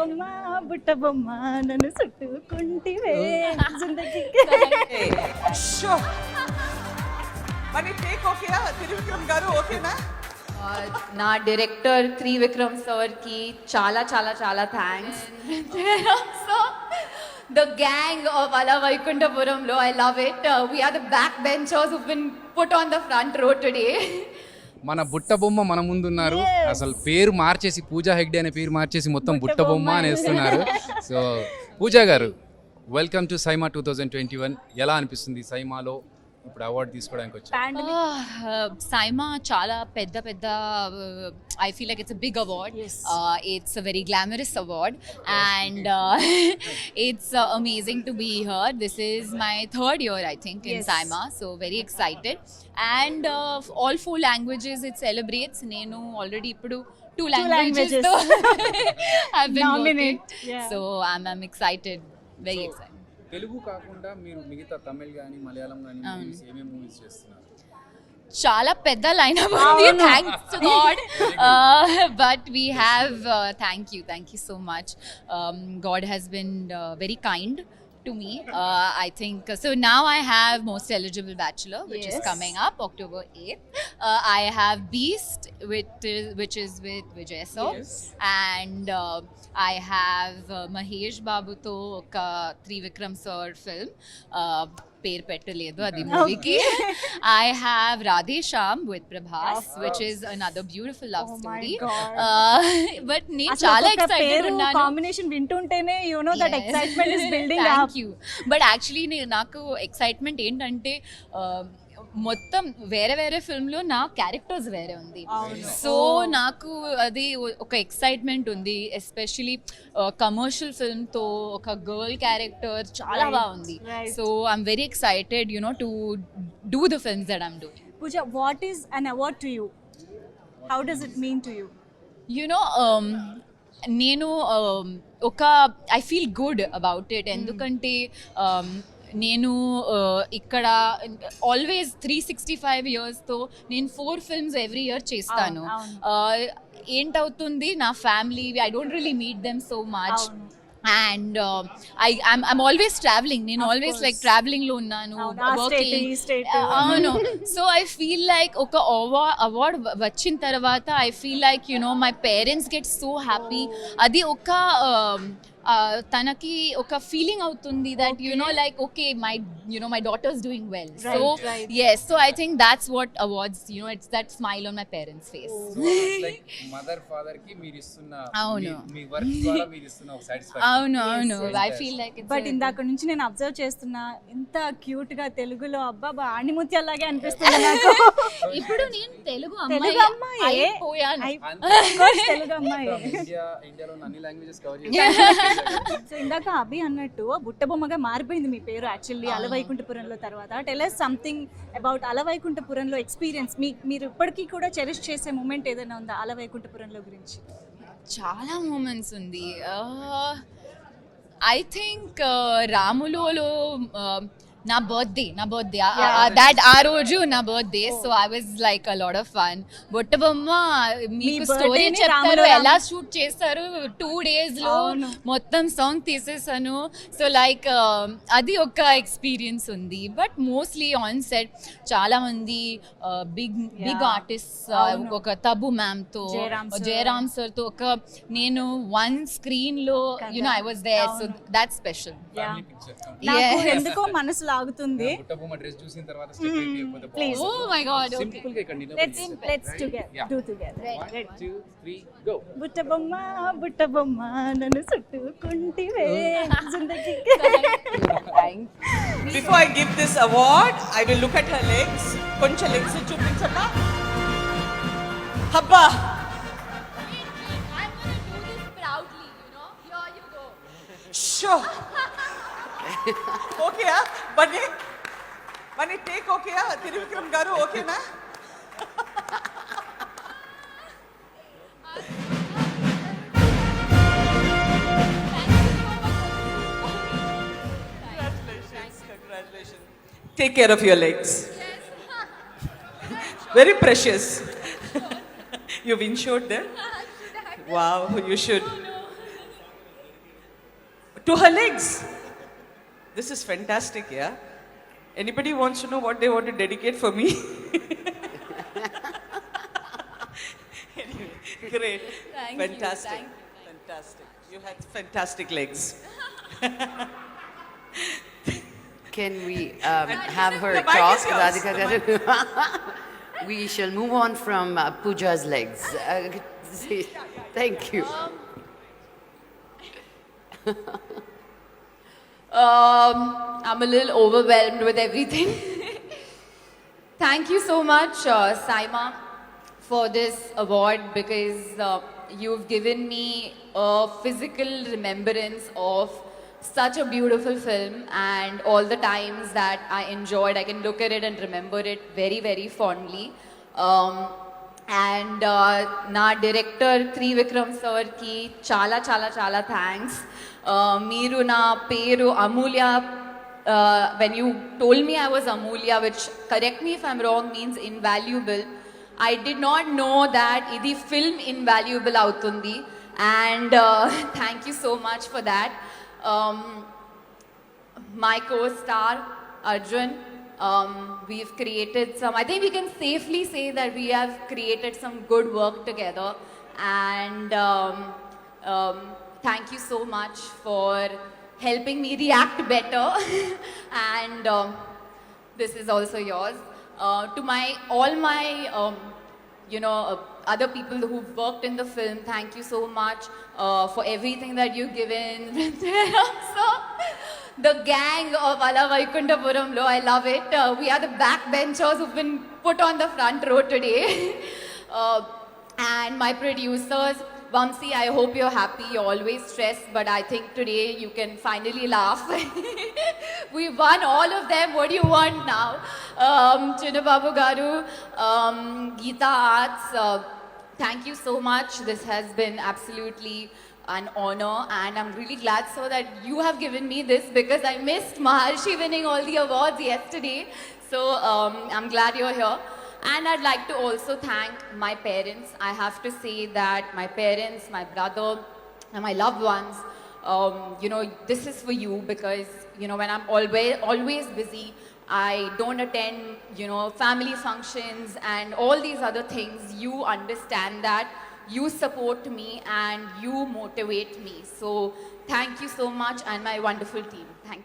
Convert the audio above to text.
బొమ్మ బుట్ట బొమ్మ నన్ను చుట్టుకుంటివే జిందగీకి. Sure. మరి టేక్ ఓకేయా త్రివిక్రమ్ గారు, ఓకేనా? నా డైరెక్టర్ త్రివిక్రమ్ సార్కి చాలా చాలా చాలా thanks. So the gang of Ala Vaikunthapurramuloo, I love it. We are the back benchers who been put on the front row today. మన బుట్ట బొమ్మ మన ముందున్నారు. అసలు పేరు మార్చేసి పూజా హెగ్డే అనే పేరు మార్చేసి మొత్తం బుట్ట బొమ్మ అనేస్తున్నారు. సో పూజా గారు, వెల్కమ్ టు సైమా 2021. ఎలా అనిపిస్తుంది సైమాలో ఇప్పుడు అవార్డు తీసుకోవడానికి వచ్చారు? సైమా చాలా పెద్ద పెద్ద, I feel like it's a big award. It's a very glamorous award and it's amazing to be here. This is my third year I think in SIIMA, so very excited. And all 4 languages it celebrates. నేను already ఇప్పుడు 2 languages తో I've been working. So I'm excited, very excited. Telugu కాకుండా మీరు మిగతా తమిళ్ కానీ మలయాళం కానీ ఏమేమి movies చేస్తున్నారు? చాలా పెద్ద లైనప్ ఉంది, thanks to God. But we have, thank you so much. God has been very kind to me. I think so now I have Most Eligible Bachelor, which is coming up October 8th. I have Beast, which is with Vijay Sir. And I have Mahesh Babu to oka Trivikram sir film, పేరు పెట్టలేదు అది మూవీకి. I have Radhe Shyam with Prabhas, which is another beautiful love story. But నేను చాలా excited ఉన్నాను. Combination వింటుంటేనే you know that excitement is building up. Thank you. But actually నాకు excitement ఏంటంటే మొత్తం వేరే వేరే ఫిల్మ్లో నా క్యారెక్టర్స్ వేరే ఉంది. సో నాకు అది ఒక ఎక్సైట్మెంట్ ఉంది, ఎస్పెషలీ కమర్షియల్ ఫిల్మ్తో ఒక గర్ల్ క్యారెక్టర్ చాలా బాగుంది. So I'm very excited, you know, to do the films that I'm doing. Pooja, what is an award to you? How does it mean to you? You know, నేను ఒక I feel good about it. ఎందుకంటే నేను ఇక్కడ always 365 yearsతో నేను 4 films every year చేస్తాను. ఏంటవుతుంది, నా family, I don't really meet them so much. And I'm always traveling. నేను always like traveling లో ఉన్నాను, working. అవును. So I feel like ఒక award వచ్చిన తర్వాత I feel like, you know, my parents get so happy. అది ఒక తనకి ఒక ఫీలింగ్ అవుతుంది that you know like okay my daughter's doing well. So yes, so I think that's what awards, you know, it's that smile on my parents' face. Like mother father ki meer istunna me work ద్వారా మీరు ఇస్తున్న ఒక satisfaction. అవును. I feel like it's but ఇందాక నుంచి నేను observe చేస్తున్నా, ఇంత క్యూట్ గా తెలుగులో అబ్బా ఆణిముత్యాలాగే అనిపిస్తుంది నాకు. ఇప్పుడు నేను తెలుగు అమ్మాయి అయిపోయాను. తెలుగు అమ్మాయి. ఇండియాలో అన్ని లాంగ్వేజెస్ కవర్ చేశారు. సో ఇందాక అభి అన్నట్టు బుట్టబొమ్మగా మారిపోయింది మీ పేరు యాక్చువల్లీ అలవైకుంఠపురంలో తర్వాత. Tell us something about Ala Vaikunthapurramuloo experience. మీరు ఇప్పటికీ కూడా చెరిష్ చేసే మూమెంట్ ఏదైనా ఉందా అలవైకుంఠపురంలో గురించి? చాలా మూమెంట్స్ ఉంది. ఐ థింక్ రాములోలో నా బర్త్డే దట్ ఆ రోజు నా birthday. So I was like a lot of fun. బొట్టబొమ్మ మీకు స్టోరీ చెప్తారు, ఎలా షూట్ చేస్తారు 2 days లో మొత్తం సాంగ్ తీసేసాను. సో లైక్ అది ఒక ఎక్స్పీరియన్స్ ఉంది. బట్ మోస్ట్లీ ఆన్ సెట్ చాలా మంది బిగ్ ఆర్టిస్ట్, ఒక తబు మ్యామ్ తో, జయరామ్ సార్ తో ఒక నేను 1 screen లో you know I was there. So that's special. ఎందుకో మనసు లాగుతుంది. బుట్టబొమ్మ డ్రెస్ చూసిన తర్వాత స్టెప్ అయిపోతే please. Oh my god. Simple గా ఇక్కడ లెట్స్ do together. 1 2 3 go. బుట్టబొమ్మ నన్ను చుట్టుకుంటివే జిందగీకి. Before I give this award, I will look at her legs. కొంచెం legs చూపించమ్మా. హబ్బా. I'm going to do this proudly, you know. Here you go. Sure. ఓకేయా Bunny take ఓకేయా త్రివిక్రమ్ గారు, ఓకేనా? Congratulations. Take care of your legs. Very precious. You've insured them? Wow, you should. To her legs. This is fantastic, yeah. Anybody wants to know what they want to dedicate for me? Anyway, great. Thank you, Fantastic. thank you. Fantastic. You had fantastic legs. Can we have her The mic talk, is yours. Radhika garu? We shall move on from Pooja's legs. Thank you. I'm a little overwhelmed with everything. Thank you so much, Saima, for this award because you've given me a physical remembrance of such a beautiful film and all the times that I enjoyed. I can look at it and remember it very, very fondly. And నా director Trivikram సార్కి చాలా చాలా చాలా thanks మీరు నా పేరు అమూల్య when you told me I was Amulya, which correct me if I'm wrong means invaluable, I did not know that ఇది film invaluable అవుతుంది and thank you so much for that. My co-star Arjun, we've created some, I think we can safely say that we have created some good work together and thank you so much for helping me react better and this is also yours. To all my other people who've worked in the film, thank you so much for everything that you've given. So, the gang of Ala Vaikuntapuramlo, I love it. We are the backbenchers who've been put on the front row today. And my producers, Vamsi, I hope you're happy. You're always stressed, but I think today you can finally laugh. We won all of them. What do you want now? Chinnababu Garu, Geeta Arts, thank you so much. This has been absolutely an honor and I'm really glad so that you have given me this because I missed Maharshi winning all the awards yesterday. So I'm glad you're here. And I'd like to also thank my parents. I have to say that my parents, my brother, and my loved ones, this is for you because, when I'm always busy, I don't attend, family functions and all these other things. You understand that. You support me and you motivate me. So thank you so much and my wonderful team. Thank you.